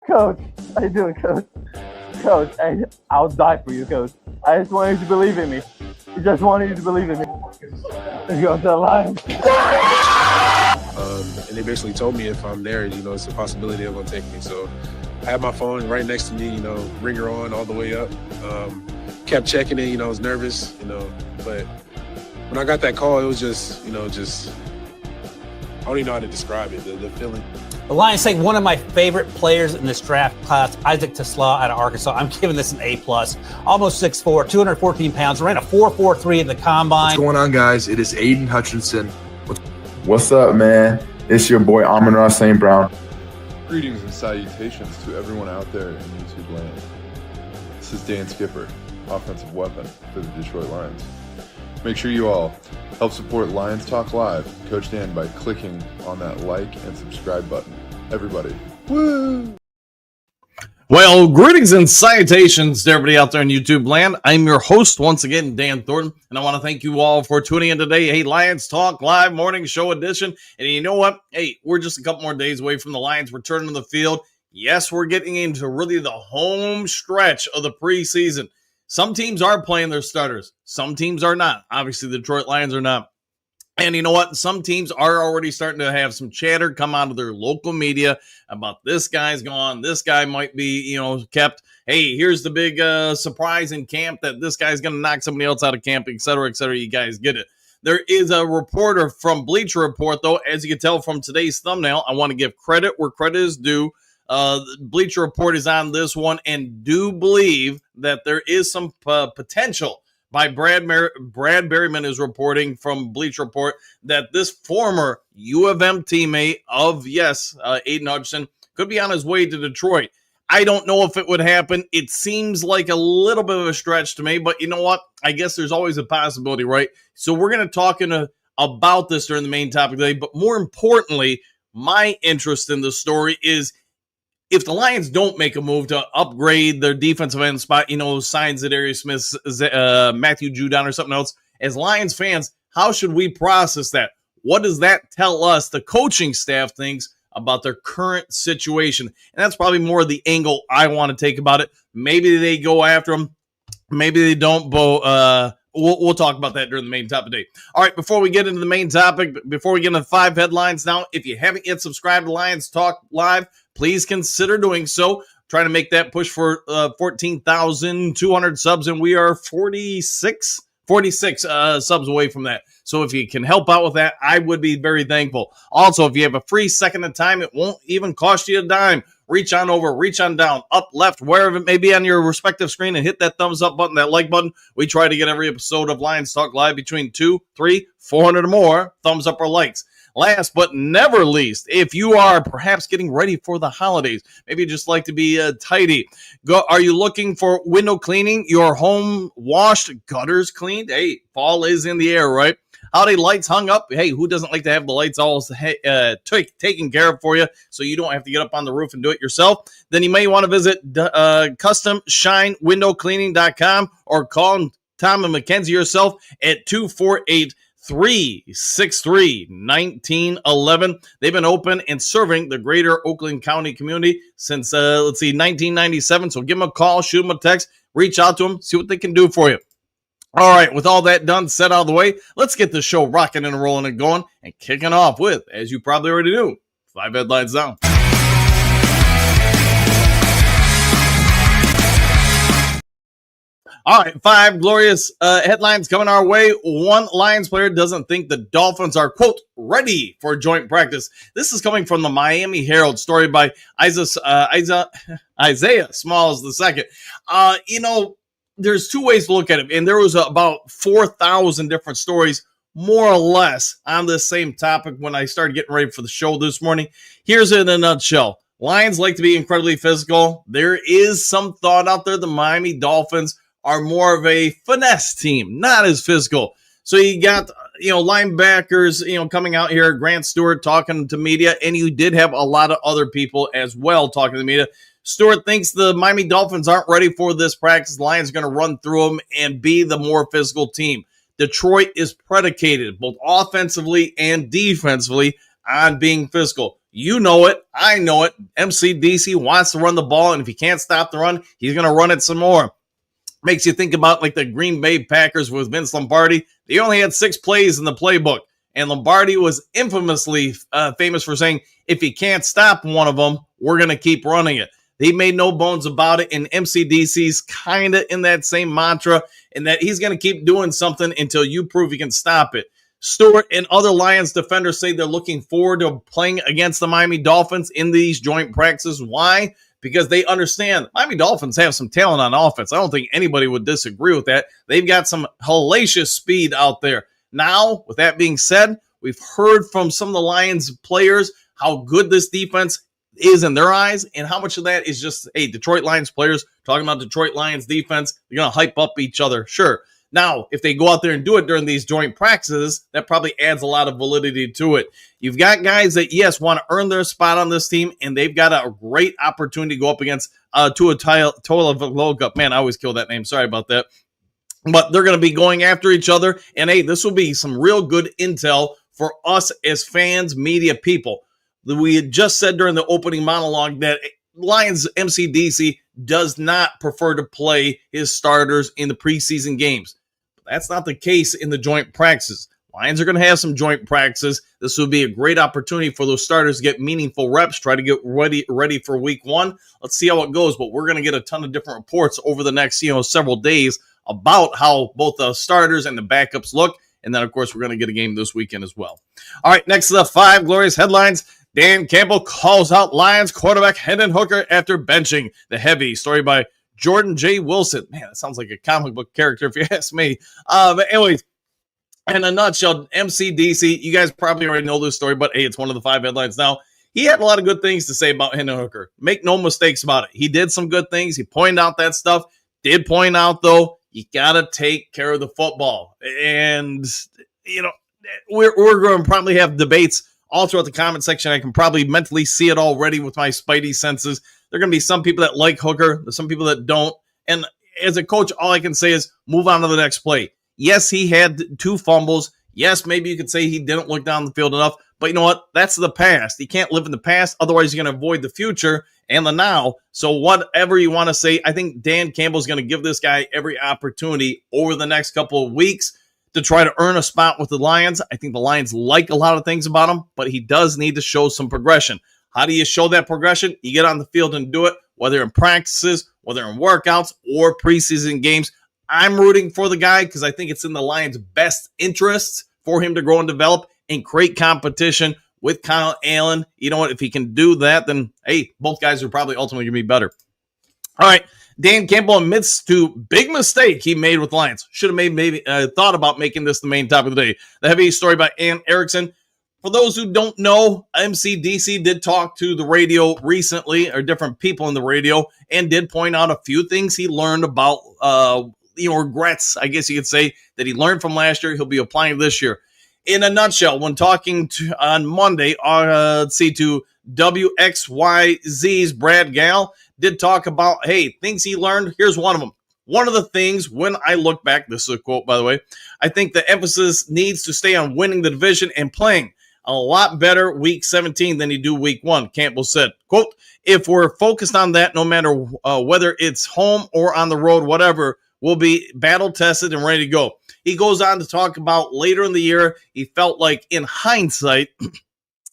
Coach, how you doing, Coach? Coach, I'll die for you, Coach. I just wanted you to believe in me. I just wanted you to believe in me. Let's go to the line. And they basically told me if I'm there, it's a possibility they're going to take me. So I had my phone right next to me, ringer on all the way up. Kept checking it, I was nervous, but when I got that call, it was just, I don't even know how to describe it, the feeling. The Lions take one of my favorite players in this draft class, Isaac TeSlaa out of Arkansas. I'm giving this an A+. Almost 6'4", 214 pounds, ran a 4.43 in the combine. What's going on, guys? It is Aidan Hutchinson. What's up, man? It's your boy Amon-Ra St. Brown. Greetings and salutations to everyone out there in YouTube land. This is Dan Skipper, offensive weapon for the Detroit Lions. Make sure you all help support Lions Talk Live, Coach Dan, by clicking on that like and subscribe button. Everybody, woo! Well, greetings and salutations to everybody out there in YouTube land. I'm your host once again, Dan Thornton, and I want to thank you all for tuning in today. Hey, Lions Talk Live morning show edition. And you know what? Hey, we're just a couple more days away from the Lions returning to the field. Yes, we're getting into really the home stretch of the preseason. Some teams are playing their starters. Some teams are not. Obviously, the Detroit Lions are not. And you know what? Some teams are already starting to have some chatter come out of their local media about this guy's gone. This guy might be, kept. Hey, here's the big surprise in camp that this guy's going to knock somebody else out of camp, et cetera, et cetera. You guys get it. There is a reporter from Bleacher Report, though. As you can tell from today's thumbnail, I want to give credit where credit is due. Bleacher Report is on this one and do believe that there is some potential by Brad Berryman is reporting from Bleacher Report that this former U of M teammate of, Aidan Hutchinson could be on his way to Detroit. I don't know if it would happen. It seems like a little bit of a stretch to me, but you know what? I guess there's always a possibility, right? So we're going to talk about this during the main topic today, but more importantly, my interest in the story is if the Lions don't make a move to upgrade their defensive end spot, signs that Arius Smith, Matthew Judon or something else, as Lions fans, how should we process that? What does that tell us, the coaching staff thinks about their current situation? And that's probably more the angle I want to take about it. Maybe they go after him. Maybe they don't, but we'll talk about that during the main topic today. All right, before we get into the main topic, before we get into 5 headlines now, if you haven't yet subscribed to Lions Talk Live, please consider doing so. Trying to make that push for 14,200 subs, and we are 46 subs away from that. So if you can help out with that, I would be very thankful. Also, if you have a free second of time, it won't even cost you a dime. Reach on over, reach on down, up, left, wherever it may be on your respective screen, and hit that thumbs up button, that like button. We try to get every episode of Lions Talk Live between 200, 300, 400 or more thumbs up or likes. Last but never least, if you are perhaps getting ready for the holidays, maybe you just like to be tidy. Are you looking for window cleaning, your home washed, gutters cleaned? Hey, fall is in the air, right? Holiday lights hung up. Hey, who doesn't like to have the lights all taken care of for you so you don't have to get up on the roof and do it yourself? Then you may want to visit customshinewindowcleaning.com or call Tom and Mackenzie yourself at 248-363-1911. They've been open and serving the greater Oakland County community since, 1997. So give them a call, shoot them a text, reach out to them, see what they can do for you. All right, with all that done, set out of the way, let's get the show rocking and rolling and going and kicking off with, as you probably already knew, 5 headlines down. All right, 5 glorious headlines coming our way. One Lions player doesn't think the Dolphins are, quote, ready for joint practice. This is coming from the Miami Herald, story by Isaiah Smalls II. There's 2 ways to look at it, and there was about 4,000 different stories, more or less, on this same topic when I started getting ready for the show this morning. Here's it in a nutshell. Lions like to be incredibly physical. There is some thought out there the Miami Dolphins are more of a finesse team, not as physical. So you got, linebackers, coming out here, Grant Stewart talking to media, and you did have a lot of other people as well talking to the media. Stewart thinks the Miami Dolphins aren't ready for this practice. The Lions are going to run through them and be the more physical team. Detroit is predicated both offensively and defensively on being physical. You know it. I know it. MCDC wants to run the ball, and if he can't stop the run, he's going to run it some more. Makes you think about like the Green Bay Packers with Vince Lombardi. They only had 6 plays in the playbook, and Lombardi was infamously famous for saying, if he can't stop one of them, we're going to keep running it. They made no bones about it, and MCDC's kind of in that same mantra, in that he's going to keep doing something until you prove he can stop it. Stewart and other Lions defenders say they're looking forward to playing against the Miami Dolphins in these joint practices. Why? Because they understand Miami Dolphins have some talent on offense. I don't think anybody would disagree with that. They've got some hellacious speed out there. Now, with that being said, we've heard from some of the Lions players how good this defense is in their eyes, and how much of that is just, hey, Detroit Lions players talking about Detroit Lions defense. They're going to hype up each other. Sure. Now, if they go out there and do it during these joint practices, that probably adds a lot of validity to it. You've got guys that, yes, want to earn their spot on this team, and they've got a great opportunity to go up against Tua Tagovailoa. Man, I always kill that name. Sorry about that. But they're going to be going after each other, and, hey, this will be some real good intel for us as fans, media people. We had just said during the opening monologue that Lions MCDC does not prefer to play his starters in the preseason games. But that's not the case in the joint practices. Lions are going to have some joint practices. This will be a great opportunity for those starters to get meaningful reps, try to get ready for week 1. Let's see how it goes, but we're going to get a ton of different reports over the next several days about how both the starters and the backups look. And then, of course, we're going to get a game this weekend as well. All right, next to the 5 glorious headlines. Dan Campbell calls out Lions quarterback Hendon Hooker after benching the heavy. Story by Jordan J. Wilson. Man, that sounds like a comic book character if you ask me. But anyways, in a nutshell, MCDC, you guys probably already know this story, but hey, it's one of the 5 headlines now. He had a lot of good things to say about Hendon Hooker. Make no mistakes about it. He did some good things. He pointed out that stuff. Did point out, though, you got to take care of the football. And, we're going to probably have debates all throughout the comment section. I can probably mentally see it already with my spidey senses. There are going to be some people that like Hooker. There's some people that don't. And as a coach, all I can say is move on to the next play. Yes, he had 2 fumbles. Yes, maybe you could say he didn't look down the field enough. But you know what? That's the past. You can't live in the past. Otherwise, you're going to avoid the future and the now. So whatever you want to say, I think Dan Campbell's going to give this guy every opportunity over the next couple of weeks to try to earn a spot with the Lions. I think the Lions like a lot of things about him, but he does need to show some progression. How do you show that progression? You get on the field and do it, whether in practices, whether in workouts, or preseason games. I'm rooting for the guy because I think it's in the Lions' best interest for him to grow and develop and create competition with Kyle Allen. You know what? If he can do that, then, hey, both guys are probably ultimately going to be better. All right. Dan Campbell admits to big mistake he made with Lions. Should have thought about making this the main topic of the day. The heavy story by Ann Erickson. For those who don't know, MCDC did talk to the radio recently, or different people in the radio, and did point out a few things he learned about, regrets, I guess you could say, that he learned from last year. He'll be applying this year. In a nutshell, when talking on Monday, to WXYZ's Brad Gall, did talk about, hey, things he learned. Here's one of them. One of the things, when I look back, this is a quote, by the way, I think the emphasis needs to stay on winning the division and playing a lot better week 17 than you do week 1, Campbell said. Quote, if we're focused on that, no matter whether it's home or on the road, whatever, we'll be battle-tested and ready to go. He goes on to talk about later in the year, he felt like in hindsight,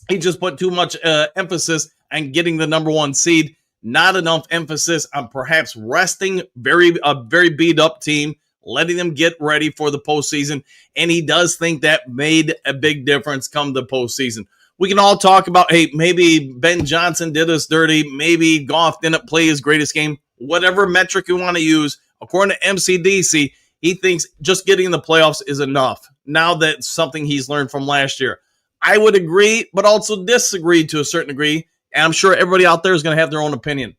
he just put too much emphasis on getting the number 1 seed. Not enough emphasis on perhaps resting a very beat up team, letting them get ready for the postseason. And he does think that made a big difference come the postseason. We can all talk about, hey, maybe Ben Johnson did us dirty. Maybe Goff didn't play his greatest game. Whatever metric you want to use, according to MCDC, he thinks just getting in the playoffs is enough. Now that's something he's learned from last year. I would agree, but also disagree to a certain degree. And I'm sure everybody out there is going to have their own opinion.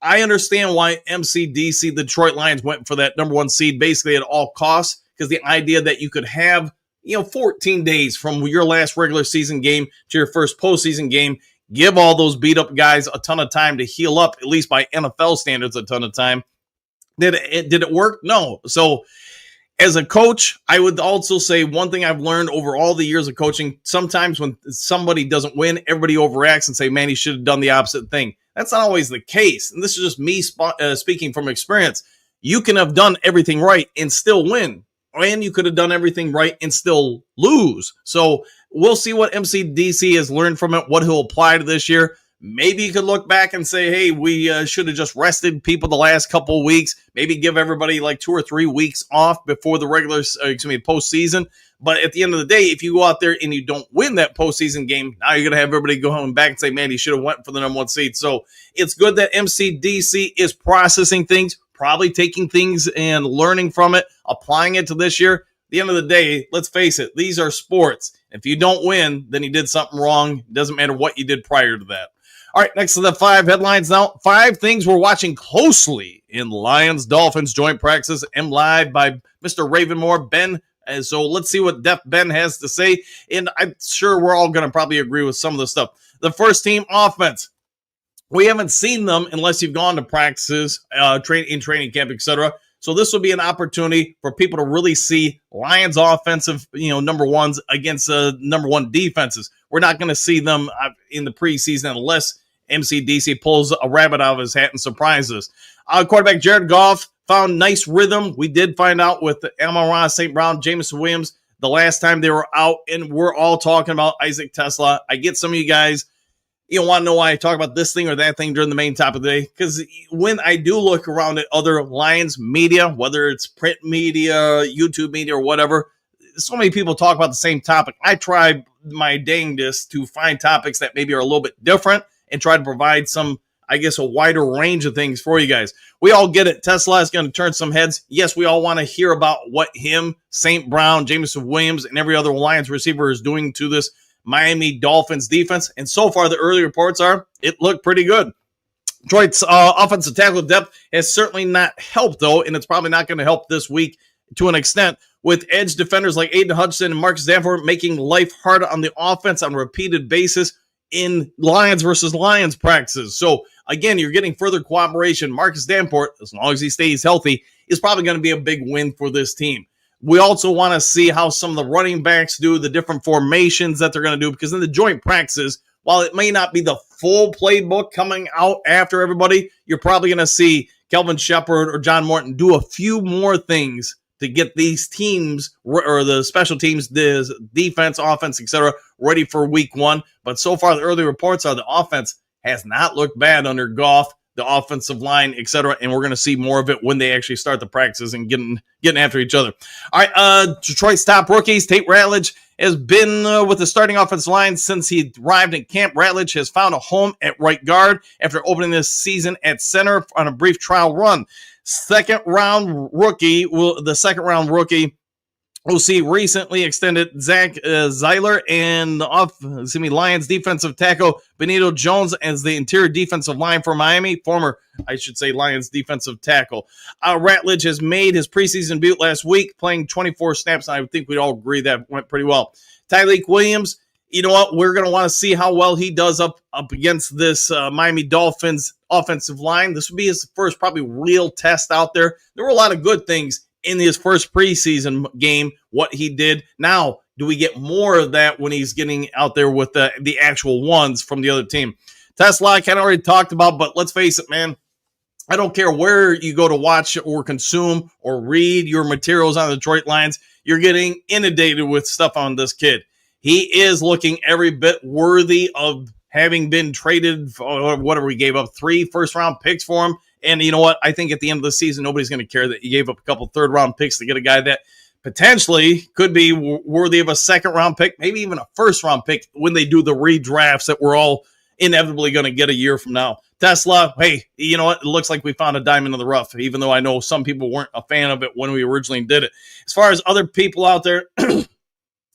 I understand why MCDC, the Detroit Lions, went for that number 1 seed basically at all costs, because the idea that you could have, 14 days from your last regular season game to your first postseason game, give all those beat up guys a ton of time to heal up, at least by NFL standards, a ton of time. Did it work? No. So As a coach, I would also say one thing I've learned over all the years of coaching, sometimes when somebody doesn't win, everybody overreacts and say, man, he should have done the opposite thing. That's not always the case. And this is just me speaking from experience. You can have done everything right and still win. And you could have done everything right and still lose. So we'll see what MCDC has learned from it, what he'll apply to this year. Maybe you could look back and say, hey, we should have just rested people the last couple of weeks. Maybe give everybody like 2 or 3 weeks off before the postseason. But at the end of the day, if you go out there and you don't win that postseason game, now you're going to have everybody go home back and say, man, he should have went for the number 1 seed. So it's good that MCDC is processing things, probably taking things and learning from it, applying it to this year. At the end of the day, let's face it, these are sports. If you don't win, then you did something wrong. It doesn't matter what you did prior to that. All right, next to the 5 headlines now. 5 things we're watching closely in Lions-Dolphins joint practices. M Live by Mr. Ravenmore, Ben. And so let's see what Def Ben has to say. And I'm sure we're all going to probably agree with some of the stuff. The first team offense. We haven't seen them unless you've gone to practices, in training camp, etc. So this will be an opportunity for people to really see Lions offensive, number ones against number 1 defenses. We're not going to see them in the preseason unless MCDC pulls a rabbit out of his hat and surprises us. Quarterback Jared Goff found nice rhythm. We did find out with Amon-Ra, St. Brown, Jameson Williams the last time they were out, and we're all talking about Isaac Tesla. I get some of you guys, want to know why I talk about this thing or that thing during the main topic of the day, because when I do look around at other Lions media, whether it's print media, YouTube media, or whatever, so many people talk about the same topic. I try my dangest to find topics that maybe are a little bit different and try to provide some, a wider range of things for you guys. We all get it. Tesla is going to turn some heads. Yes, we all want to hear about what him, St. Brown, Jameson Williams, and every other Lions receiver is doing to this Miami Dolphins defense. And so far, the early reports are it looked pretty good. Detroit's offensive tackle depth has certainly not helped, though, and it's probably not going to help this week to an extent, with edge defenders like Aidan Hutchinson and Marcus Danforth making life hard on the offense on a repeated basis in Lions versus Lions practices. So, again, you're getting further cooperation. Marcus Danforth, as long as he stays healthy, is probably going to be a big win for this team. We also want to see how some of the running backs do, the different formations that they're going to do, because in the joint practices, while it may not be the full playbook coming out after everybody, you're probably going to see Kelvin Shepard or John Morton do a few more things to get these teams, or the special teams, the defense, offense, etc., ready for week 1. But so far, the early reports are the offense has not looked bad under Goff, the offensive line, etc., and we're going to see more of it when they actually start the practices and getting after each other. All right, Detroit's top rookies. Tate Ratledge has been with the starting offensive line since he arrived in camp. Ratledge has found a home at right guard after opening this season at center on a brief trial run. The second round rookie we'll see recently extended Zach Zeiler and Lions defensive tackle Benito Jones as the interior defensive line for Miami, former Lions defensive tackle. Ratledge has made his preseason debut last week, playing 24 snaps, and I think we'd all agree that went pretty well. Tyleik Williams, you know what? We're going to want to see how well he does up against this Miami Dolphins offensive line. This will be his first probably real test out there. There were a lot of good things in his first preseason game, what he did. Now, do we get more of that when he's getting out there with the actual ones from the other team? Tesla, I kind of already talked about, but let's face it, man. I don't care where you go to watch or consume or read your materials on the Detroit Lions. You're getting inundated with stuff on this kid. He is looking every bit worthy of having been traded for whatever we gave up, 3 first-round picks for him. And you know what? I think at the end of the season, nobody's going to care that you gave up a couple third-round picks to get a guy that potentially could be worthy of a second-round pick, maybe even a first-round pick when they do the redrafts that we're all inevitably going to get a year from now. Tesla, hey, you know what? It looks like we found a diamond in the rough, even though I know some people weren't a fan of it when we originally did it. As far as other people out there,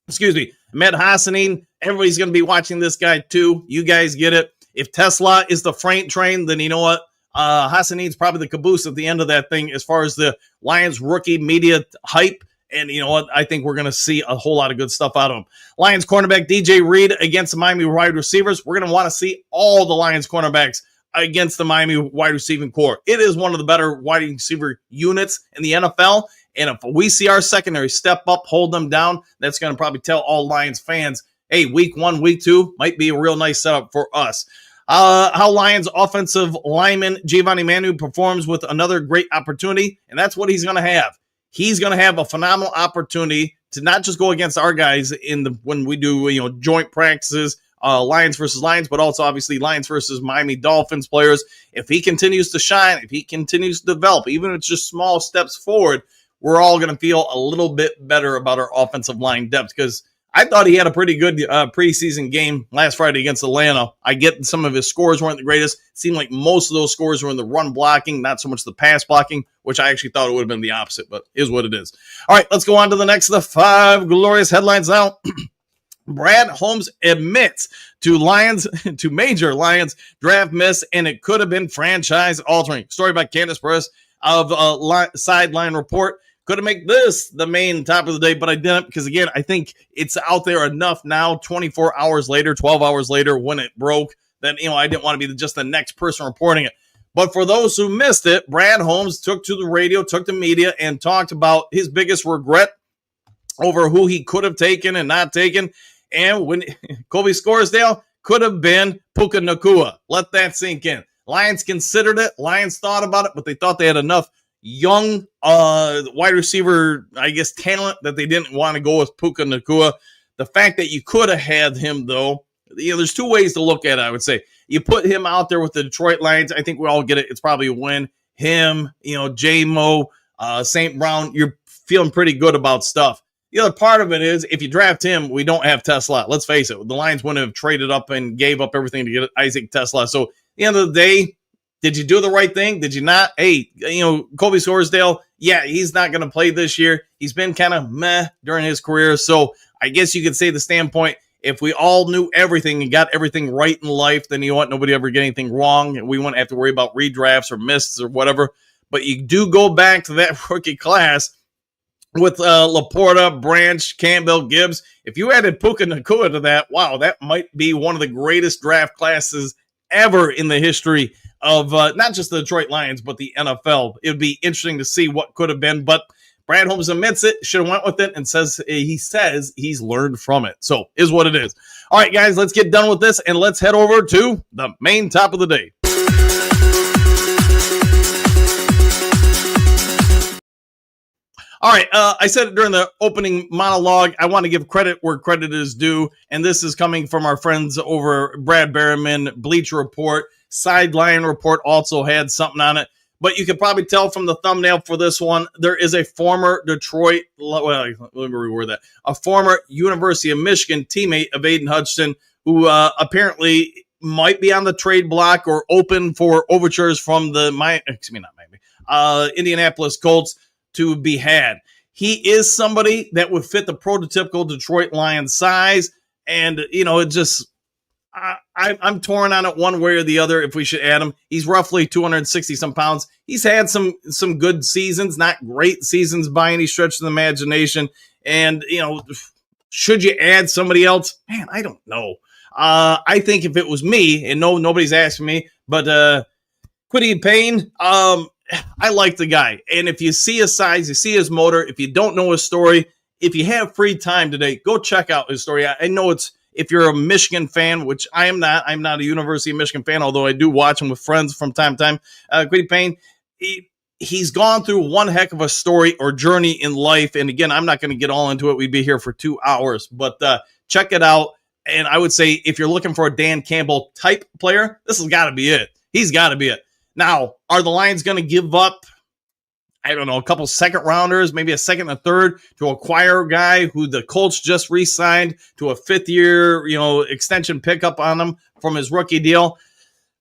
excuse me, Ahmed Hassanin, everybody's going to be watching this guy too. You guys get it. If Tesla is the freight train, then you know what? Hassanin's probably the caboose at the end of that thing as far as the Lions rookie media hype. And you know what? I think we're going to see a whole lot of good stuff out of him. Lions cornerback DJ Reed against the Miami wide receivers. We're going to want to see all the Lions cornerbacks against the Miami wide receiving core. It is one of the better wide receiver units in the NFL. And if we see our secondary step up, hold them down, that's going to probably tell all Lions fans, hey, week 1, week 2 might be a real nice setup for us. How Lions offensive lineman Giovanni Manu performs with another great opportunity, and that's what he's going to have. He's going to have a phenomenal opportunity to not just go against our guys when we do joint practices, Lions versus Lions, but also obviously Lions versus Miami Dolphins players. If he continues to shine, if he continues to develop, even if it's just small steps forward, we're all going to feel a little bit better about our offensive line depth, because I thought he had a pretty good preseason game last Friday against Atlanta. I get some of his scores weren't the greatest. It seemed like most of those scores were in the run blocking, not so much the pass blocking, which I actually thought it would have been the opposite, but is what it is. All right, let's go on to the next of the 5 glorious headlines now. Brad Holmes admits to major Lions draft miss, and it could have been franchise altering. Story by Candace Press of Sideline Report. Could have made this the main top of the day, but I didn't, because, again, I think it's out there enough now, 24 hours later, 12 hours later, when it broke, that, I didn't want to be just the next person reporting it. But for those who missed it, Brad Holmes took to the radio, took to media, and talked about his biggest regret over who he could have taken and not taken. And when Kobe Scoresdale could have been Puka Nacua. Let that sink in. Lions considered it. Lions thought about it, but they thought they had enough young wide receiver, talent that they didn't want to go with Puka Nacua. The fact that you could have had him, though, there's 2 ways to look at it, I would say. You put him out there with the Detroit Lions, I think we all get it. It's probably a win. Him, J-Mo, St. Brown, you're feeling pretty good about stuff. The other part of it is, if you draft him, we don't have Tesla. Let's face it. The Lions wouldn't have traded up and gave up everything to get Isaac Tesla. So at the end of the day, did you do the right thing? Did you not? Hey, Kobe Scoresdale, yeah, he's not going to play this year. He's been kind of meh during his career. So I guess you could say the standpoint, if we all knew everything and got everything right in life, then nobody ever get anything wrong. And we wouldn't have to worry about redrafts or misses or whatever. But you do go back to that rookie class with Laporta, Branch, Campbell, Gibbs. If you added Puka Nacua to that, wow, that might be one of the greatest draft classes ever in the history of not just the Detroit Lions, but the NFL. It would be interesting to see what could have been, but Brad Holmes admits it, should have went with it, and says he's learned from it. So, is what it is. All right, guys, let's get done with this, and let's head over to the main top of the day. All right, I said it during the opening monologue. I want to give credit where credit is due, and this is coming from our friends over Brad Berriman, Bleacher Report. Sideline Report also had something on it, but you can probably tell from the thumbnail for this one, there is a former Detroit, let me reword that, a former University of Michigan teammate of Aidan Hutchinson who apparently might be on the trade block or open for overtures from the Indianapolis Colts to be had. He is somebody that would fit the prototypical Detroit Lions size, and it just I'm torn on it one way or the other if we should add him. He's roughly 260 some pounds. He's had some good seasons, not great seasons by any stretch of the imagination. And should you add somebody else? Man, I don't know. I think if it was me, and nobody's asking me, but Quiddy Payne, I like the guy. And if you see his size, you see his motor, if you don't know his story, if you have free time today, go check out his story. I know if you're a Michigan fan, which I am not, I'm not a University of Michigan fan, although I do watch him with friends from time to time. Quiddy Payne, he's gone through one heck of a story or journey in life. And again, I'm not going to get all into it. We'd be here for 2 hours, but check it out. And I would say if you're looking for a Dan Campbell type player, this has got to be it. He's got to be it. Now, are the Lions going to give up, I don't know, a couple second rounders, maybe a second and a third to acquire a guy who the Colts just re-signed to a 5th-year, extension pickup on him from his rookie deal?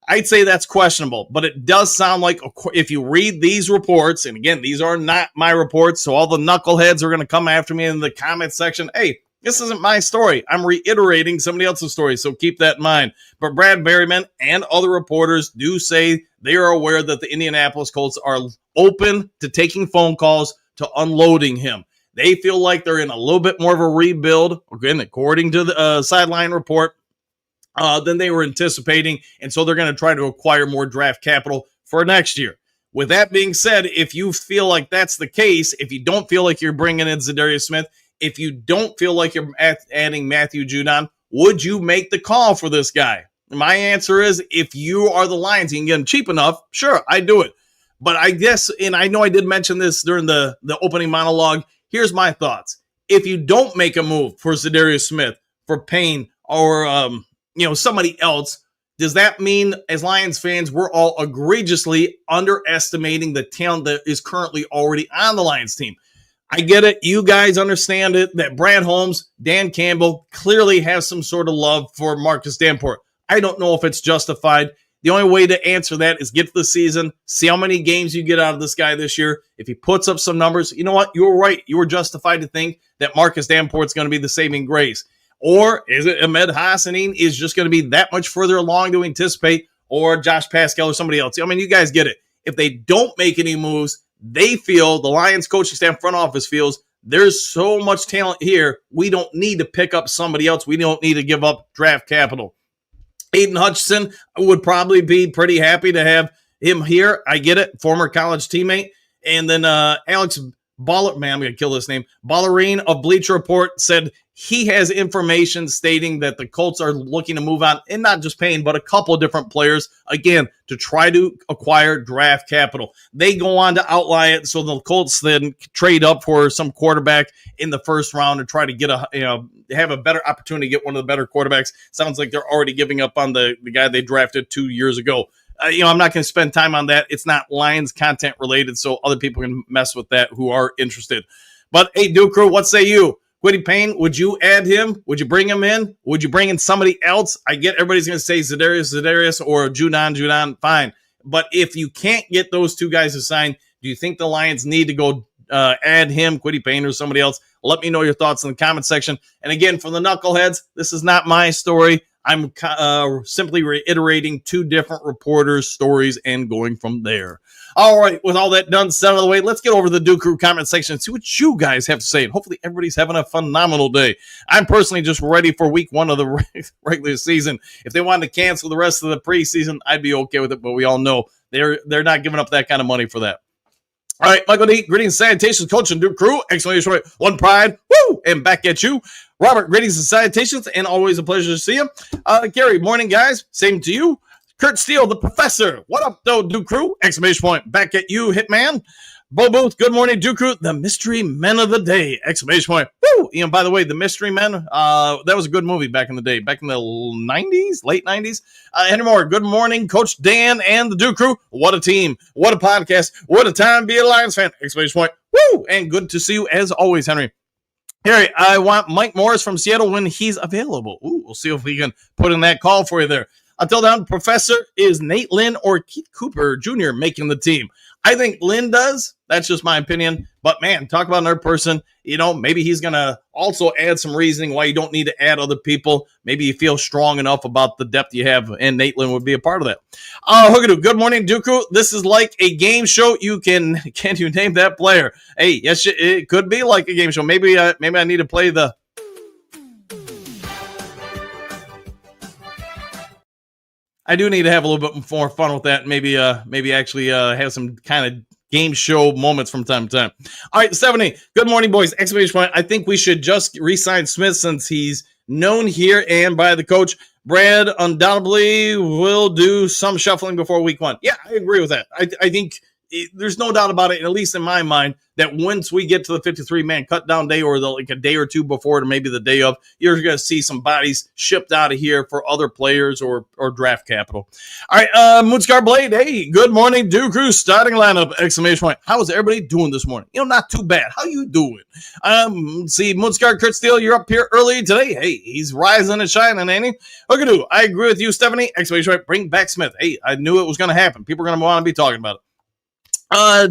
I'd say that's questionable, but it does sound like if you read these reports, and again, these are not my reports, so all the knuckleheads are going to come after me in the comment section. Hey, this isn't my story. I'm reiterating somebody else's story, so keep that in mind. But Brad Berriman and other reporters do say they are aware that the Indianapolis Colts are open to taking phone calls to unloading him. They feel like they're in a little bit more of a rebuild, again, according to the Sideline Report, than they were anticipating, and so they're going to try to acquire more draft capital for next year. With that being said, if you feel like that's the case, if you don't feel like you're bringing in Zadarius Smith, if you don't feel like you're adding Matthew Judon, would you make the call for this guy? My answer is, if you are the Lions, you can get him cheap enough, sure, I do it. But I guess, and I know I did mention this during the opening monologue, here's my thoughts. If you don't make a move for Zadarius Smith, for Payne, or somebody else, does that mean, as Lions fans, we're all egregiously underestimating the talent that is currently already on the Lions team? I get it. You guys understand it, that Brad Holmes, Dan Campbell clearly have some sort of love for Marcus Davenport. I don't know if it's justified. The only way to answer that is get to the season, see how many games you get out of this guy this year. If he puts up some numbers, you know what? You were right. You were justified to think that Marcus Davenport's going to be the saving grace. Or is it Ahmed Hassanin is just going to be that much further along to anticipate, or Josh Pascal or somebody else? I mean, you guys get it. If they don't make any moves, they feel, the Lions coaching staff front office feels, there's so much talent here, we don't need to pick up somebody else. We don't need to give up draft capital. Aidan Hutchinson would probably be pretty happy to have him here. I get it. Former college teammate. And then Alex I'm going to kill this name. Ballerine of Bleacher Report said he has information stating that the Colts are looking to move on, and not just Payne, but a couple of different players, again, to try to acquire draft capital. They go on to outline it, so the Colts then trade up for some quarterback in the first round and try to get have a better opportunity to get one of the better quarterbacks. Sounds like they're already giving up on the guy they drafted 2 years ago. I'm not going to spend time on that. It's not Lions content related, so other people can mess with that who are interested. But hey, Duke Crew, what say you? Kwity Payne, would you add him? Would you bring him in? Would you bring in somebody else? I get everybody's going to say Zadarius, or Judon, fine. But if you can't get those two guys to sign, do you think the Lions need to go add him, Kwity Payne, or somebody else? Let me know your thoughts in the comment section. And again, for the knuckleheads, this is not my story. I'm simply reiterating two different reporters' stories and going from there. All right, with all that done, set out of the way, let's get over to the Duke Crew comment section and see what you guys have to say. And hopefully everybody's having a phenomenal day. I'm personally just ready for week 1 of the regular season. If they wanted to cancel the rest of the preseason, I'd be okay with it, but we all know they're not giving up that kind of money for that. All right, Michael D, greetings, salutations, coach and Duke Crew, exclamation point, one pride, woo, and back at you. Robert, greetings and salutations, and always a pleasure to see you. Gary, morning, guys, same to you. Kurt Steele, the professor, what up, though, Duke Crew, exclamation point, back at you, Hitman. Bo Booth, good morning, Duke Crew, the mystery men of the day, exclamation point, woo. And by the way, the mystery men, that was a good movie back in the day, back in the 90s, late 90s. Henry Moore, good morning, Coach Dan and the Duke Crew. What a team, what a podcast, what a time to be a Lions fan, exclamation point, woo. And good to see you as always, Henry. Harry, I want Mike Morris from Seattle when he's available. Ooh, we'll see if we can put in that call for you there. Until then, Professor, is Nate Lynn or Keith Cooper Jr. making the team? I think Lynn does. That's just my opinion. But, man, talk about another person. Maybe he's going to also add some reasoning why you don't need to add other people. Maybe you feel strong enough about the depth you have, and Nate Lynn would be a part of that. Hookadoo, good morning, Dooku. This is like a game show. Can you name that player? Hey, yes, it could be like a game show. Maybe I need to play the... I do need to have a little bit more fun with that. Maybe actually have some kind of game show moments from time to time. All right, 70. Good morning, boys. Exclamation point. I think we should just re-sign Smith since he's known here and by the coach. Brad undoubtedly will do some shuffling before week 1. Yeah, I agree with that. I think there's no doubt about it, at least in my mind, that once we get to the 53-man cut-down day or like a day or two before to maybe the day of, you're going to see some bodies shipped out of here for other players or draft capital. All right, Moonscar Blade, hey, good morning, Duke Crew, starting lineup, exclamation point. How is everybody doing this morning? Not too bad. How you doing? See, Moonscar Kurt Steele, you're up here early today. Hey, he's rising and shining, ain't he? Hookadoo, I agree with you, Stephanie, exclamation point, bring back Smith. Hey, I knew it was going to happen. People are going to want to be talking about it.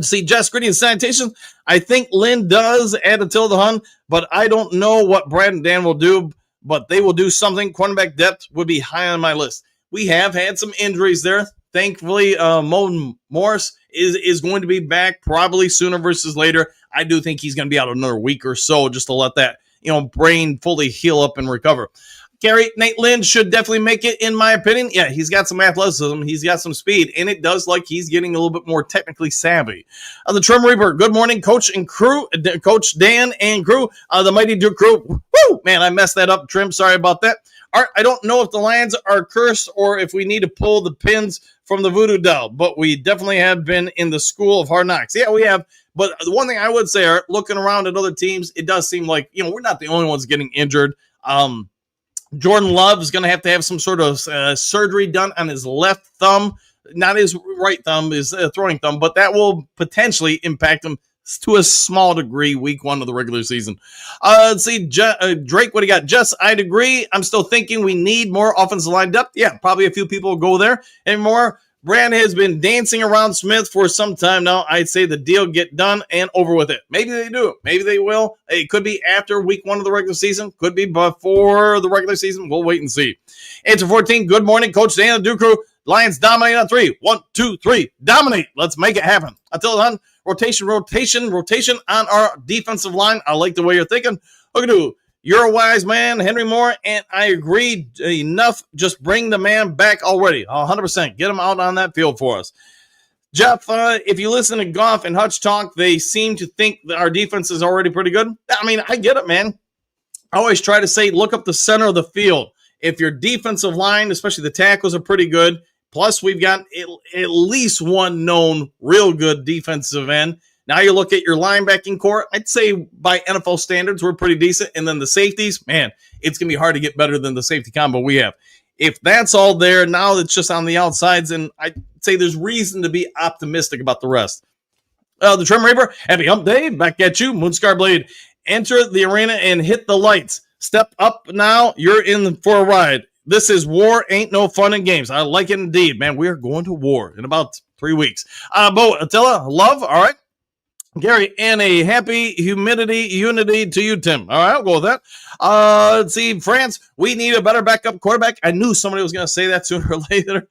See, Jess Gritty and Sanitation. I think Lynn does add until the Hun, but I don't know what Brad and Dan will do, but they will do something. Cornerback depth would be high on my list. We have had some injuries there. Thankfully, Mo Morris is going to be back probably sooner versus later. I do think he's going to be out another week or so just to let that brain fully heal up and recover. Gary, Nate Lynn should definitely make it, in my opinion. Yeah, he's got some athleticism. He's got some speed, and it does like he's getting a little bit more technically savvy. The Trim Reaper, good morning, Coach and crew, Coach Dan and crew, the Mighty Duke crew. Woo! Man, I messed that up, Trim. Sorry about that. Art, I don't know if the Lions are cursed or if we need to pull the pins from the voodoo doll, but we definitely have been in the school of hard knocks. Yeah, we have. But the one thing I would say, Art, looking around at other teams, it does seem like, we're not the only ones getting injured. Jordan Love is going to have some sort of surgery done on his left thumb, not his right thumb, his throwing thumb, but that will potentially impact him to a small degree week 1 of the regular season. Let's see, Drake, what do you got? Jess, I'd agree. I'm still thinking we need more offensive line depth. Yeah, probably a few people will go there and more. Brand has been dancing around Smith for some time now. I'd say the deal get done and over with it. Maybe they do. Maybe they will. It could be after week 1 of the regular season. Could be before the regular season. We'll wait and see. Answer 14. Good morning, Coach Dan and Duke crew. Lions dominate on 3. 1, 2, 3. Dominate. Let's make it happen. Until then, rotation on our defensive line. I like the way you're thinking. Look at you. You're a wise man, Henry Moore, and I agree. Enough. Just bring the man back already. 100%. Get him out on that field for us. Jeff, if you listen to Goff and Hutch talk, they seem to think that our defense is already pretty good. I mean, I get it, man. I always try to say, look up the center of the field. If your defensive line, especially the tackles, are pretty good, plus we've got at least one known real good defensive end. Now you look at your linebacking core, I'd say by NFL standards, we're pretty decent. And then the safeties, man, it's going to be hard to get better than the safety combo we have. If that's all there, now it's just on the outsides, and I'd say there's reason to be optimistic about the rest. The Trim Reaper, happy hump day, back at you. Moonscar Blade, enter the arena and hit the lights. Step up now, you're in for a ride. This is war, ain't no fun in games. I like it indeed, man. We're going to war in about 3 weeks. Bo, Attila, love, all right. Gary, and a happy unity to you, Tim. All right, I'll go with that. Let's see, France, we need a better backup quarterback. I knew somebody was going to say that sooner or later.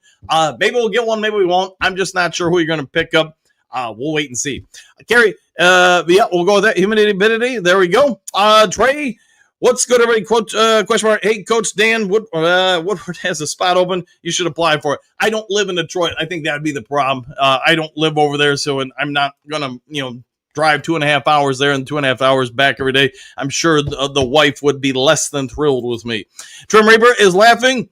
Maybe we'll get one, maybe we won't. I'm just not sure who you're going to pick up. We'll wait and see. Gary, yeah, we'll go with that. Humidity. There we go. Trey, what's good, everybody? Question mark. Hey, Coach Dan Woodward has a spot open. You should apply for it. I don't live in Detroit. I think that would be the problem. I don't live over there, so I'm not going to, drive 2.5 hours there and 2.5 hours back every day. I'm sure the wife would be less than thrilled with me. Trim Reaper is laughing.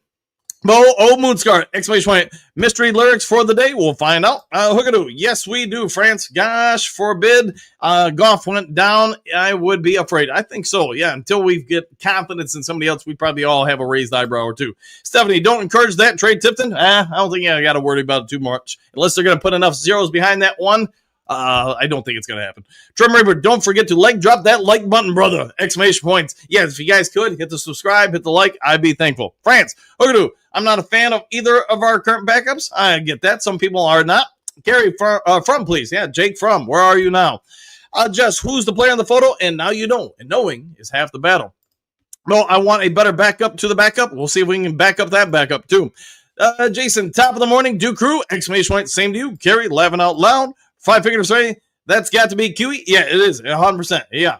Bo, Moonscar, exclamation point. Mystery lyrics for the day. We'll find out. Hookadoo. Yes, we do, France. Gosh forbid Goff went down. I would be afraid. I think so. Yeah, until we get confidence in somebody else, we probably all have a raised eyebrow or two. Stephanie, don't encourage that. Trey Tipton. I don't think I got to worry about it too much. Unless they're going to put enough zeros behind that one. I don't think it's going to happen. Trim Reaper, don't forget to drop that like button, brother. Exclamation points. Yeah, if you guys could, hit the subscribe, hit the like. I'd be thankful. France, Hookadoo, I'm not a fan of either of our current backups. I get that. Some people are not. Gary, from, please. Yeah, Jake from. Where are you now? Jess, who's the player in the photo? And now you don't. And knowing is half the battle. No, I want a better backup to the backup. We'll see if we can back up that backup, too. Jason, top of the morning, Duke crew. Exclamation point, same to you. Gary, laughing out loud. 5 figures say that's got to be QE. Yeah, it is 100%. Yeah,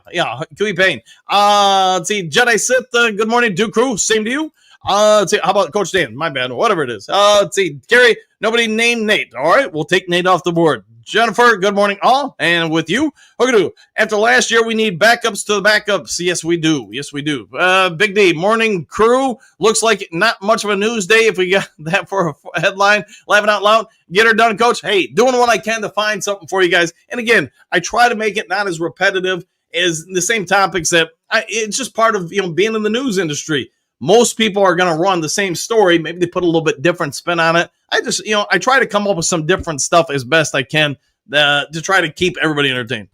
QE Payne. Let's see, Jedi Sith. Good morning, Duke crew. Same to you. Let's see, how about Coach Dan? My bad, whatever it is. Let's see, Gary. Nobody named Nate. All right, we'll take Nate off the board. Jennifer, good morning, all. And with you, Hookadoo. After last year, we need backups to the backups. Yes, we do. Yes, we do. Big D, morning crew. Looks like not much of a news day if we got that for a headline. Laughing out loud. Get her done, Coach. Hey, doing what I can to find something for you guys. And again, I try to make it not as repetitive as the same topics that it's just part of being in the news industry. Most people are going to run the same story. Maybe they put a little bit different spin on it. I just, I try to come up with some different stuff as best I can to try to keep everybody entertained.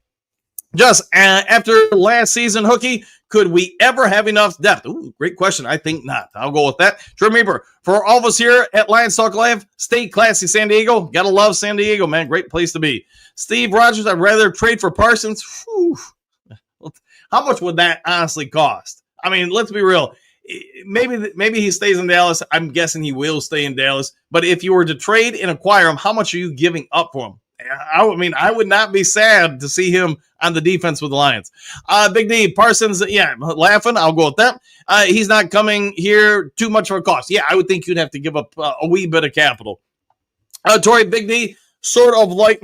Just after last season, Hookie, could we ever have enough depth? Ooh, great question. I think not. I'll go with that. Trim Reaper, for all of us here at Lions Talk Live, stay classy, San Diego. Gotta love San Diego, man. Great place to be. Steve Rogers, I'd rather trade for Parsons. Whew. How much would that honestly cost? I mean, let's be real. Maybe he stays in Dallas. I'm guessing he will stay in Dallas. But if you were to trade and acquire him, how much are you giving up for him? I would not be sad to see him on the defense with the Lions. Big D, Parsons, laughing. I'll go with that. He's not coming here too much for a cost. Yeah, I would think you'd have to give up a wee bit of capital. Tori, Big D, sort of like,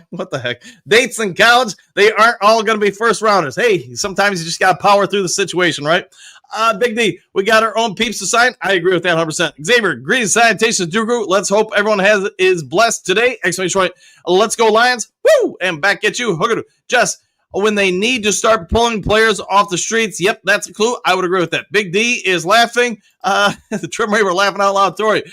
what the heck? Dates in college, they aren't all going to be first rounders. Hey, sometimes you just got to power through the situation, right? Big D, we got our own peeps to sign. I agree with that 100%. Xavier, greetings, salutations, Drew. Let's hope everyone is blessed today. Exclamation point. Let's go, Lions. Woo! And back at you. Jess, when they need to start pulling players off the streets, yep, that's a clue. I would agree with that. Big D is laughing. The Trim Raver laughing out loud. Tori.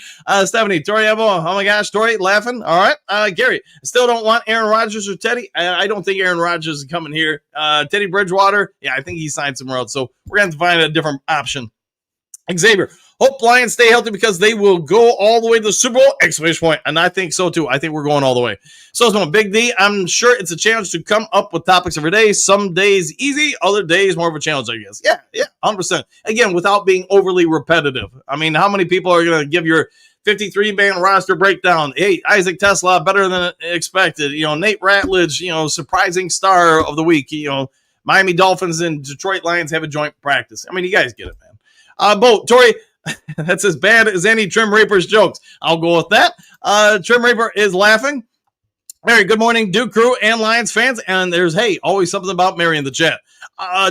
Stephanie, Tori Evo. Oh my gosh, Tori laughing. All right. Gary, still don't want Aaron Rodgers or Teddy. I don't think Aaron Rodgers is coming here. Teddy Bridgewater, yeah, I think he signed somewhere else. So we're going to find a different option. Xavier, hope Lions stay healthy because they will go all the way to the Super Bowl! Exclamation point. And I think so too. I think we're going all the way. So it's going Big D. I'm sure it's a challenge to come up with topics every day. Some days easy, other days more of a challenge, I guess. Yeah, 100%. Again, without being overly repetitive. I mean, how many people are going to give your 53-man roster breakdown? Hey, Isaac Tesla, better than expected. Nate Ratledge, surprising star of the week. Miami Dolphins and Detroit Lions have a joint practice. I mean, you guys get it, man. Bo, Tori, that's as bad as any Trim Reaper's jokes. I'll go with that. Trim Reaper is laughing. Mary, good morning, Duke crew and Lions fans. And there's, always something about Mary in the chat.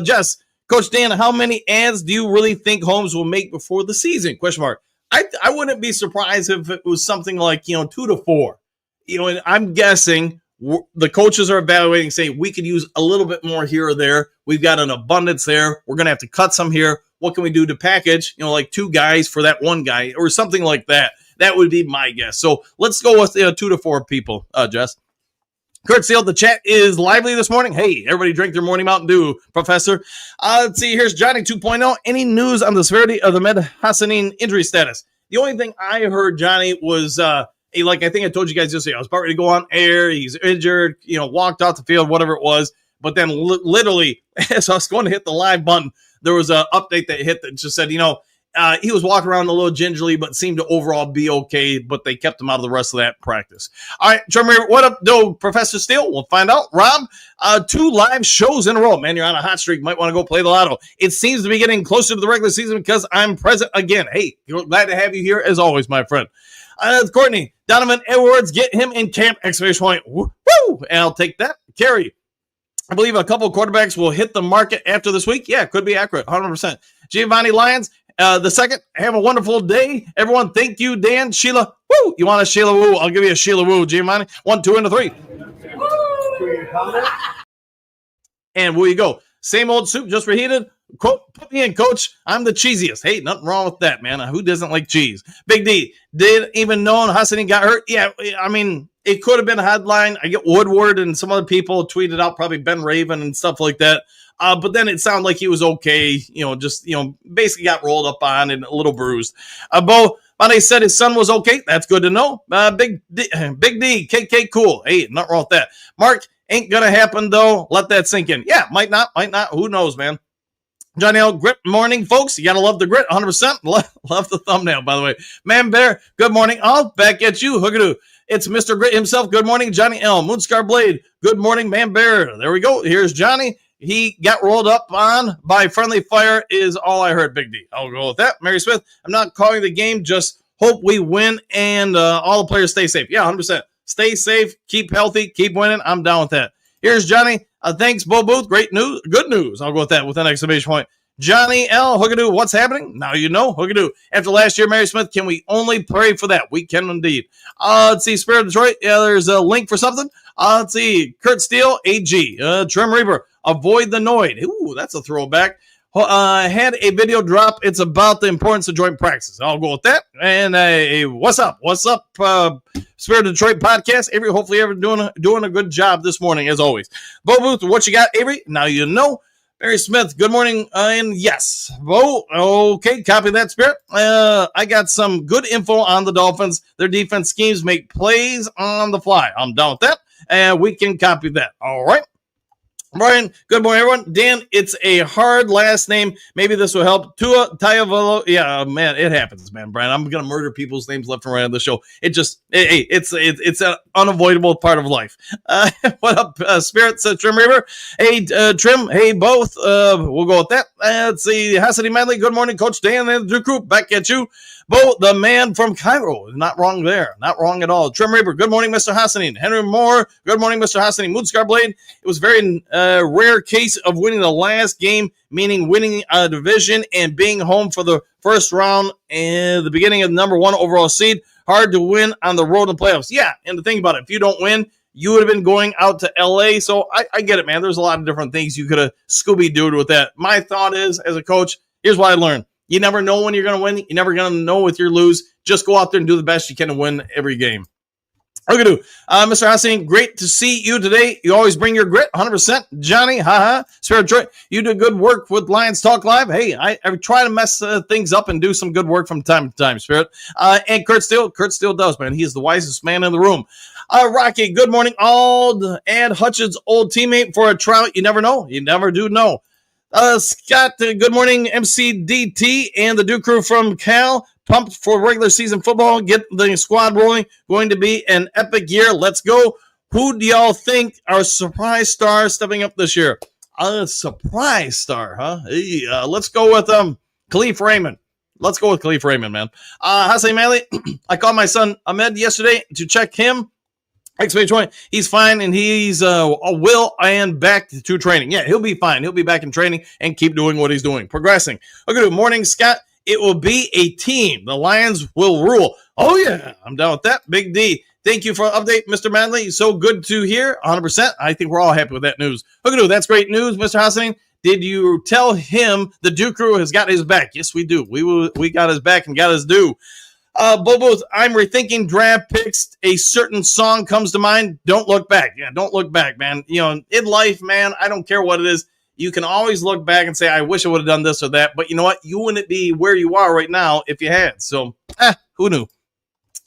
Jess, Coach Dan, how many ads do you really think Holmes will make before the season? Question mark. I wouldn't be surprised if it was something like, 2 to 4. And I'm guessing the coaches are evaluating, saying we could use a little bit more here or there. We've got an abundance there. We're going to have to cut some here. What can we do to package, like 2 guys for that 1 guy or something like that? That would be my guess. So let's go with 2 to 4 people, Jess. Kurt Steele, the chat is lively this morning. Hey, everybody drink their morning Mountain Dew, Professor. Let's see, here's Johnny 2.0. Any news on the severity of the Med Hassanin injury status? The only thing I heard, Johnny, was I think I told you guys yesterday, I was about ready to go on air. He's injured, walked off the field, whatever it was. But then literally, as I was going to hit the live button, there was an update that hit that just said, he was walking around a little gingerly, but seemed to overall be okay, but they kept him out of the rest of that practice. All right, Trevor, what up, though, Professor Steele? We'll find out. Rob, 2 live shows in a row. Man, you're on a hot streak. Might want to go play the lotto. It seems to be getting closer to the regular season because I'm present again. Hey, glad to have you here as always, my friend. Courtney, Donovan Edwards, get him in camp, exclamation point. Woo! And I'll take that. Carrie, I believe a couple of quarterbacks will hit the market after this week. Yeah, could be accurate, 100%. Giovanni Lyons, the second, have a wonderful day. Everyone, thank you, Dan. Sheila, woo! You want a Sheila woo? I'll give you a Sheila woo, Giovanni. 1, 2, and a 3. And where you go. Same old soup, just reheated. Quote, put me in, coach. I'm the cheesiest. Hey, nothing wrong with that, man. Who doesn't like cheese? Big D, did even know Hassanin got hurt? Yeah, I mean, it could have been a headline. I get Woodward and some other people tweeted out, probably Ben Raven and stuff like that. But then it sounded like he was okay, basically got rolled up on and a little bruised. Bo, Bonnie said his son was okay. That's good to know. Big D, KK, cool. Hey, nothing wrong with that. Mark, ain't going to happen, though. Let that sink in. Yeah, might not. Who knows, man? Johnny L, grit morning, folks. You got to love the grit, 100%. Love the thumbnail, by the way. Man Bear, good morning. I'll back at you. Hookadoo. It's Mr. Grit himself. Good morning, Johnny L. Moonscar Blade. Good morning, Man Bear. There we go. Here's Johnny. He got rolled up on by friendly fire is all I heard, Big D. I'll go with that. Mary Smith, I'm not calling the game. Just hope we win and all the players stay safe. Yeah, 100%. Stay safe. Keep healthy. Keep winning. I'm down with that. Here's Johnny. Thanks, Bo Booth. Great news. Good news. I'll go with that with an exclamation point. Johnny L. Hookadoo, what's happening? Now you know. Hookadoo. After last year, Mary Smith, can we only pray for that? We can indeed. Let's see. Spirit of Detroit. Yeah, there's a link for something. Let's see. Kurt Steele, AG. Trim Reaper. Avoid the Noid. Ooh, that's a throwback. Had a video drop. It's about the importance of joint practice. I'll go with that. And what's up? What's up, Spirit of Detroit podcast? Avery, hopefully you're doing a good job this morning, as always. Bo Booth, what you got, Avery? Now you know. Barry Smith, good morning. And yes, Bo, okay, copy that, Spirit. I got some good info on the Dolphins. Their defense schemes make plays on the fly. I'm down with that. And we can copy that. All right. Brian, good morning, everyone. Dan, it's a hard last name. Maybe this will help. Tua Tagovailoa. Yeah, man, it happens, man. Brian, I'm gonna murder people's names left and right on the show. It's an unavoidable part of life. What up, Spirit? Trim Reaver. Hey, Trim. Hey, both. We'll go with that. Let's see. Hassany Medley. Good morning, Coach Dan and the crew. Back at you. Bo, the man from Cairo. Not wrong there. Not wrong at all. Trim Reaper. Good morning, Mr. Hassany. Henry Moore. Good morning, Mr. Hassany. Moonscar Blade. It was very rare case of winning the last game, meaning winning a division and being home for the first round and the beginning of the number 1 overall seed. Hard to win on the road in the playoffs. Yeah, and the thing about it, if you don't win, you would have been going out to L.A., so I get it, man. There's a lot of different things you could have Scooby-Dooed with that. My thought is, as a coach, here's what I learned. You never know when you're going to win. You're never going to know if you're lose. Just go out there and do the best you can to win every game. Okay, Mr. Hassany, great to see you today. You always bring your grit, 100%. Johnny, haha. Spirit Detroit, you do good work with Lions Talk Live. Hey, I try to mess things up and do some good work from time to time, Spirit. And Kurt Steele does, man. He is the wisest man in the room. Rocky, good morning, all. And Hutch's old teammate for a trout. You never know. You never do know. Scott, good morning, MCDT and the Duke crew from Cal. Pumped for regular season football. Get the squad rolling. Going to be an epic year. Let's go. Who do y'all think are surprise stars stepping up this year? A surprise star, huh? Hey, let's go with Khalif Raymond. Let's go with Khalif Raymond, man. Hassany Malley, I called my son Ahmed yesterday to check him. XP20, he's fine, and he's will and back to training. Yeah, he'll be fine. He'll be back in training and keep doing what he's doing, progressing. Okay, good morning, Scott. It will be a team. The Lions will rule. Oh, yeah, I'm down with that. Big D, thank you for the update, Mr. Manley. So good to hear, 100%. I think we're all happy with that news. Okay, dude, that's great news, Mr. Hassany. Did you tell him the Duke crew has got his back? Yes, we do. We got his back and got his due. Bobo, I'm rethinking draft picks. A certain song comes to mind. Don't look back. Yeah, don't look back, man. You know, in life, man, I don't care what it is. You can always look back and say, I wish I would have done this or that. But you know what? You wouldn't be where you are right now if you had. So, who knew?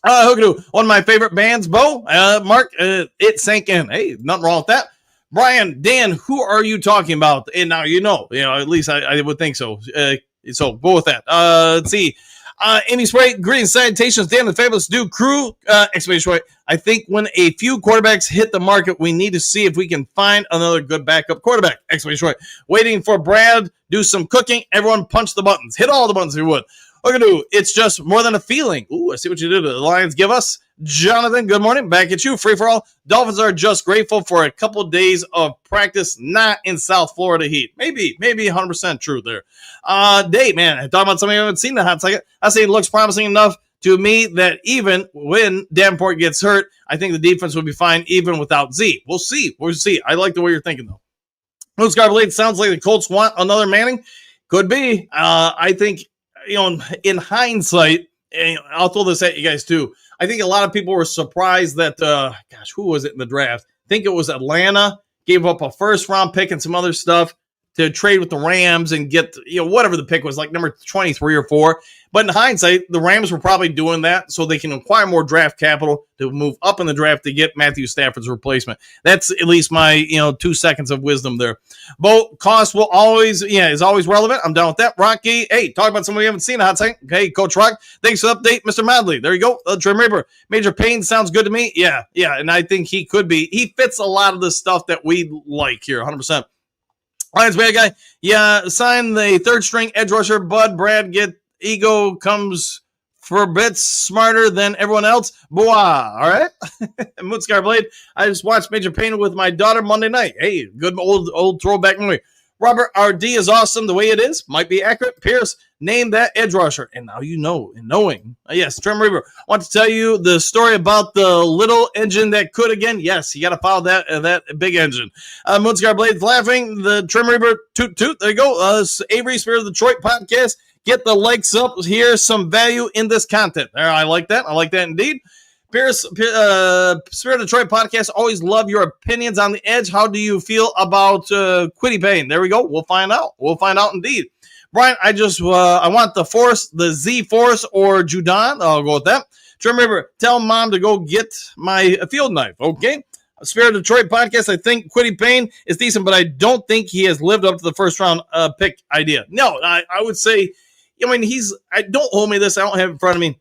One of my favorite bands, Bo, Mark, it sank in. Hey, nothing wrong with that. Brian, Dan, who are you talking about? And now you know, at least I would think so. So go with that. Let's see. Amy Spray, greetings, salutations, Dan the Fabulous Duke crew. Exclamation point. I think when a few quarterbacks hit the market, we need to see if we can find another good backup quarterback. Exclamation point. Waiting for Brad, do some cooking. Everyone punch the buttons. Hit all the buttons if you would. Look at you. It's just more than a feeling. Ooh, I see what you did. The Lions give us. Jonathan, good morning. Back at you. Free for all. Dolphins are just grateful for a couple days of practice, not in South Florida heat. Maybe 100% true there. Dave, man, I thought about something I haven't seen in a hot second. I say it looks promising enough to me that even when Davenport gets hurt, I think the defense will be fine even without Z. We'll see. I like the way you're thinking, though. Who's Blade? Sounds like the Colts want another Manning. Could be. I think, in hindsight, I'll throw this at you guys, too. I think a lot of people were surprised that, who was it in the draft? I think it was Atlanta, gave up a first-round pick and some other stuff to trade with the Rams and get, whatever the pick was, like number 23 or 4. But in hindsight, the Rams were probably doing that so they can acquire more draft capital to move up in the draft to get Matthew Stafford's replacement. That's at least my, 2 seconds of wisdom there. But cost will always, is always relevant. I'm down with that. Rocky, hey, talk about somebody we haven't seen a hot second. Okay, Coach Rock, thanks for the update, Mr. Madley. There you go. Trim Reaper. Major Payne sounds good to me. Yeah, and I think he could be. He fits a lot of the stuff that we like here, 100%. Lions bad guy. Yeah, sign the third string edge rusher, Bud. Brad, get ego comes for bits smarter than everyone else. Boah, all right? Moodscar Blade, I just watched Major Payne with my daughter Monday night. Hey, good old throwback movie. Robert, our D is awesome the way it is. Might be accurate. Pierce, name that edge rusher. And now you know, and knowing. Yes, Trim Reaper, want to tell you the story about the little engine that could again. Yes, you got to follow that big engine. Moodscar Blade's laughing. The Trim Reaper, toot. There you go. Avery, Spirit of Detroit podcast. Get the likes up. Here's some value in this content. There, I like that. I like that indeed. Pierce, Spirit of Detroit podcast. Always love your opinions on the edge. How do you feel about Quiddy Payne? There we go. We'll find out. We'll find out indeed. Brian, I want the Force, the Z Force or Judon. I'll go with that. Trim River, tell mom to go get my field knife. Okay. Spirit of Detroit podcast. I think Quiddy Payne is decent, but I don't think he has lived up to the first round pick idea. No, I would say, I mean, don't hold me this. I don't have it in front of me.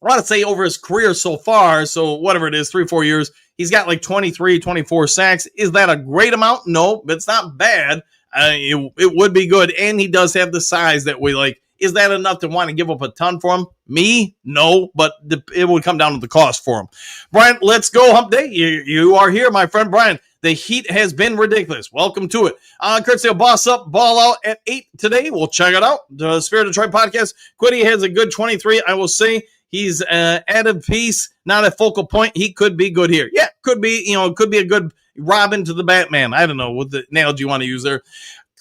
I want to say over his career so far, so whatever it is, 3-4 years, he's got like 23, 24 sacks. Is that a great amount? No, but it's not bad. It would be good, and he does have the size that we like. Is that enough to want to give up a ton for him? Me? No, but it would come down to the cost for him. Brian, let's go hump day. You are here, my friend Brian. The heat has been ridiculous. Welcome to it. Courtesy of Boss Up, Ball Out at 8 today. We'll check it out. The Spirit of Detroit podcast. Quiddy has a good 23. I will say he's at a piece, not a focal point. He could be good here. Yeah, could be. Could be a good Robin to the Batman. I don't know what the analogy you want to use there.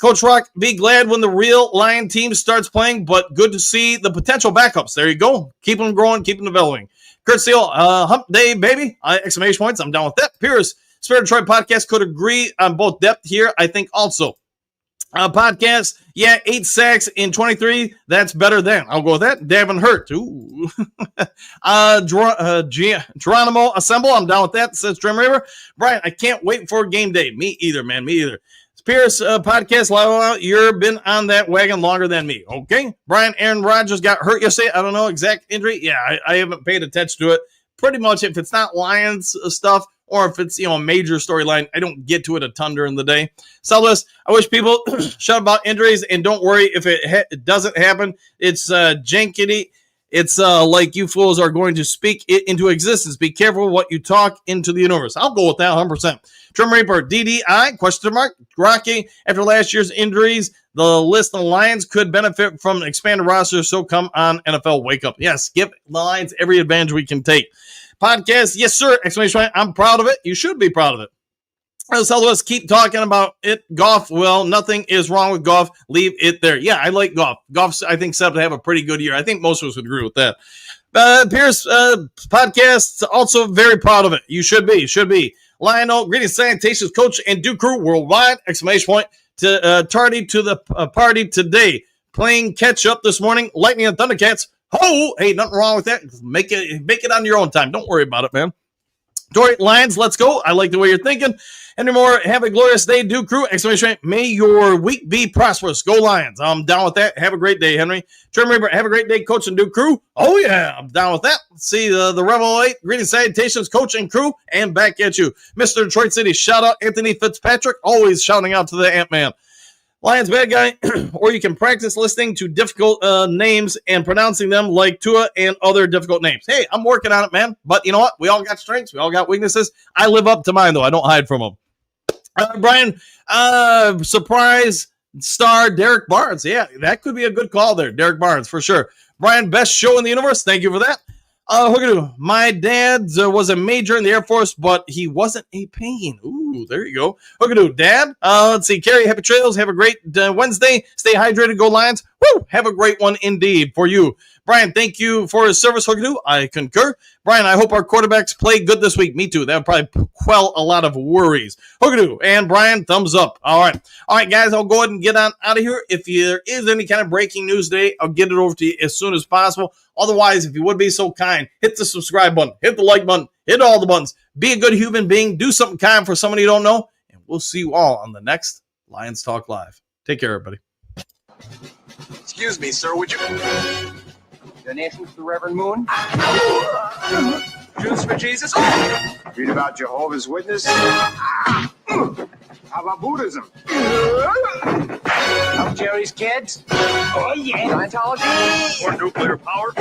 Coach Rock, be glad when the real Lion team starts playing, but good to see the potential backups. There you go. Keep them growing, keep them developing. Kurt Steele, hump day, baby. Exclamation points. I'm down with that. Pierce, Spirit of Detroit podcast could agree on both depth here. I think also. Podcast, 8 sacks in 23. That's better than. I'll go with that. Davin Hurt. Ooh. Geronimo Assemble. I'm down with that, says Trim Raver. Brian, I can't wait for game day. Me either, man. Me either. Pierce podcast, you've been on that wagon longer than me. Okay. Brian, Aaron Rodgers got hurt yesterday. I don't know exact injury. Yeah, I haven't paid attention to it. Pretty much if it's not Lions stuff or if it's, a major storyline, I don't get to it a ton during the day. Southwest, I wish people shut about injuries and don't worry if it doesn't happen. It's jankety. It's like you fools are going to speak it into existence. Be careful what you talk into the universe. I'll go with that 100%. Trim Reaper, DDI, question mark. Rocky, after last year's injuries, the list of the Lions could benefit from an expanded roster, so come on, NFL, wake up. Yes, give the Lions every advantage we can take. Podcast, yes, sir, exclamation point. I'm proud of it. You should be proud of it. Southwest, keep talking about it. Goff, well, nothing is wrong with Goff. Leave it there. Yeah, I like Goff. Goff's, I think, set up to have a pretty good year. I think most of us would agree with that. Pierce, podcast, also very proud of it. You should be. Lionel, greetings, salutations, coach and Duke crew worldwide, exclamation point. Tardy to the party today. Playing catch up this morning. Lightning and Thundercats. Oh, hey, nothing wrong with that. Make it on your own time. Don't worry about it, man. Dory Lions, let's go. I like the way you're thinking. Henry Moore, have a glorious day, Duke crew. Exclamation point. May your week be prosperous. Go Lions. I'm down with that. Have a great day, Henry. Trim Reaper, have a great day, coach and Duke crew. Oh, yeah, I'm down with that. See the Rebel 8. Greetings, salutations, coach and crew. And back at you. Mr. Detroit City, shout out Anthony Fitzpatrick. Always shouting out to the Ant-Man. Lions bad guy, or you can practice listening to difficult names and pronouncing them like Tua and other difficult names. Hey, I'm working on it, man. But you know what? We all got strengths. We all got weaknesses. I live up to mine, though. I don't hide from them. Brian, surprise star Derek Barnes. Yeah, that could be a good call there. Derek Barnes, for sure. Brian, best show in the universe. Thank you for that. Hookadoo, my dad was a major in the Air Force, but he wasn't a pain. Ooh, there you go. Hookadoo, Dad. Let's see. Carrie, happy trails. Have a great Wednesday. Stay hydrated. Go Lions. Woo! Have a great one indeed for you. Brian, thank you for his service, Hookadoo. I concur. Brian, I hope our quarterbacks play good this week. Me too. That would probably quell a lot of worries. Hookadoo and Brian, thumbs up. All right, guys, I'll go ahead and get on out of here. If there is any kind of breaking news today, I'll get it over to you as soon as possible. Otherwise, if you would be so kind, hit the subscribe button, hit the like button, hit all the buttons. Be a good human being. Do something kind for somebody you don't know. And we'll see you all on the next Lions Talk Live. Take care, everybody. Excuse me, sir, would you... Donations to Reverend Moon? Juice for Jesus? Read about Jehovah's Witness? How about Buddhism? How Jerry's kids? Oh, yeah. Scientology? Or nuclear power?